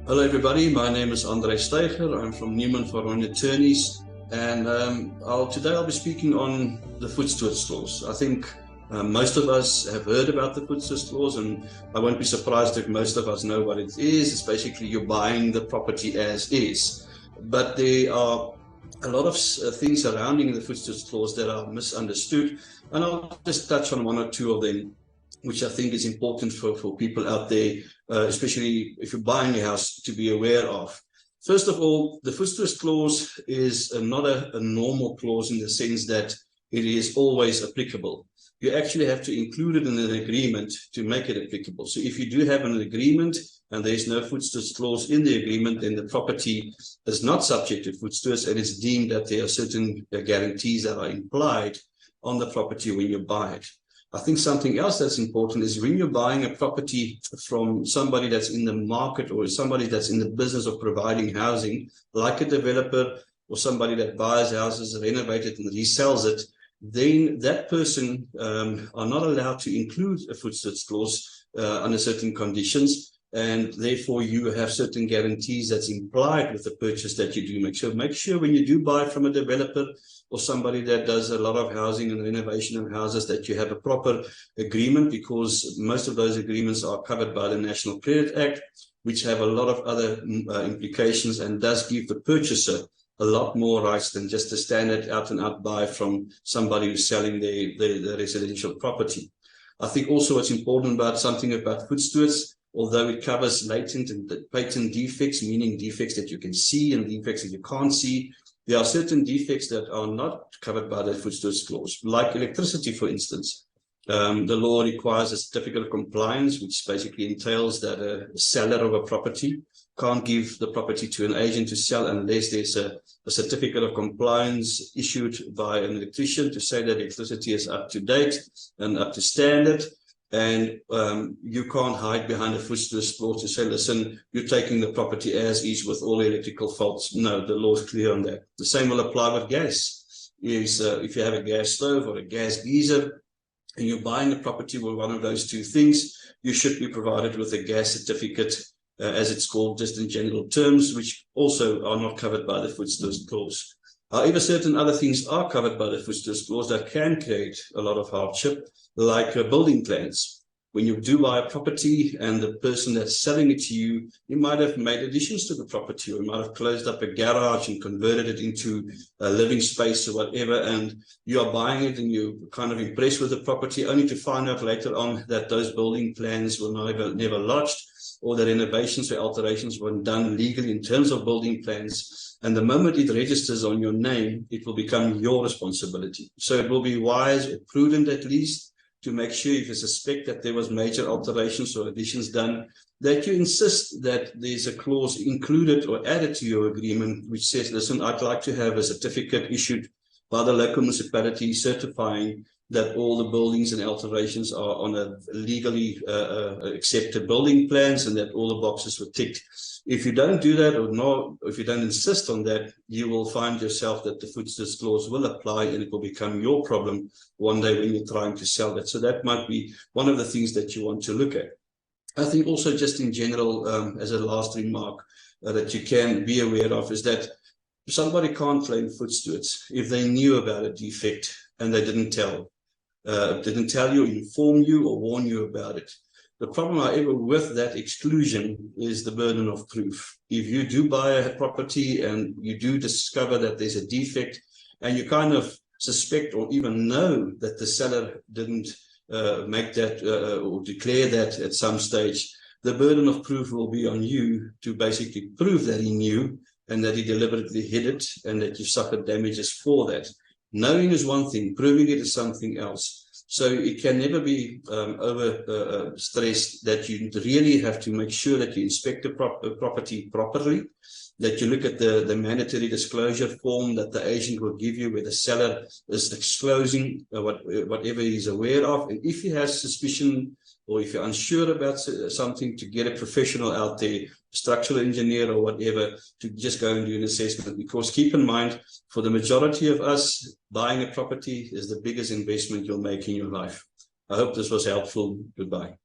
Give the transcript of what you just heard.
Hello everybody, my name is Styger. I'm from Neumann for Rooyen Attorneys, and today I'll be speaking on the Voetstoots laws. I think most of us have heard about the Voetstoots laws, and I won't be surprised if most of us know what it is. It's basically you're buying the property as is. But there are a lot of things surrounding the Voetstoots laws that are misunderstood, and I'll just touch on one or two of them, which I think is important for people out there, especially if you're buying a house, to be aware of. First of all, the Voetstoots clause is not a normal clause in the sense that it is always applicable. You actually have to include it in an agreement to make it applicable. So if you do have an agreement and there's no Voetstoots clause in the agreement, then the property is not subject to Voetstoots, and it's deemed that there are certain guarantees that are implied on the property when you buy it. I think something else that's important is when you're buying a property from somebody that's in the market or somebody that's in the business of providing housing, like a developer or somebody that buys houses, renovates it and resells it, then that person are not allowed to include a Voetstoots clause under certain conditions, and therefore you have certain guarantees that's implied with the purchase that you do make. So make sure when you do buy from a developer or somebody that does a lot of housing and renovation of houses that you have a proper agreement, because most of those agreements are covered by the National Credit Act, which have a lot of other implications and does give the purchaser a lot more rights than just a standard out and out buy from somebody who's selling the residential property. I think also what's important about something about Voetstoots, although it covers latent and patent defects, meaning defects that you can see and defects that you can't see, there are certain defects that are not covered by the Voetstoots clause, like electricity, for instance. The law requires a certificate of compliance, which basically entails that a seller of a property can't give the property to an agent to sell unless there's a certificate of compliance issued by an electrician to say that electricity is up to date and up to standard. And you can't hide behind a Voetstoots clause to say, listen, you're taking the property as is with all electrical faults. No, the law is clear on that. The same will apply with gas. If you have a gas stove or a gas geyser and you're buying a property with one of those two things, you should be provided with a gas certificate, as it's called just in general terms, which also are not covered by the Voetstoots clause. However, certain other things are covered by the Voetstoots clause that can create a lot of hardship, like building plans. When you do buy a property and the person that's selling it to you, you might have made additions to the property, or you might have closed up a garage and converted it into a living space or whatever, and you are buying it and you're kind of impressed with the property, only to find out later on that those building plans were never lodged, or the renovations or alterations weren't done legally in terms of building plans. And the moment it registers on your name, it will become your responsibility. So it will be wise or prudent, at least, to make sure, if you suspect that there was major alterations or additions done, that you insist that there's a clause included or added to your agreement which says, listen, I'd like to have a certificate issued by the local municipality certifying that all the buildings and alterations are on a legally accepted building plans and that all the boxes were ticked. If you don't do that, or no, if you don't insist on that, you will find yourself that the Voetstoots clause will apply and it will become your problem one day when you're trying to sell that. So that might be one of the things that you want to look at. I think also just in general, as a last remark that you can be aware of, is that somebody can't claim Voetstoots if they knew about a defect and they didn't tell you, inform you, or warn you about it. The problem, however, with that exclusion is the burden of proof. If you do buy a property and you do discover that there's a defect and you kind of suspect or even know that the seller didn't make that or declare that at some stage, the burden of proof will be on you to basically prove that he knew and that he deliberately hid it and that you suffered damages for that. Knowing is one thing, proving it is something else. So it can never be stressed that you really have to make sure that you inspect the property properly, that you look at the mandatory disclosure form that the agent will give you, where the seller is disclosing whatever he's aware of. And if he has suspicion or if you're unsure about something, to get a professional out there, structural engineer or whatever, to just go and do an assessment. Because keep in mind, for the majority of us, buying a property is the biggest investment you'll make in your life. I hope this was helpful. Goodbye.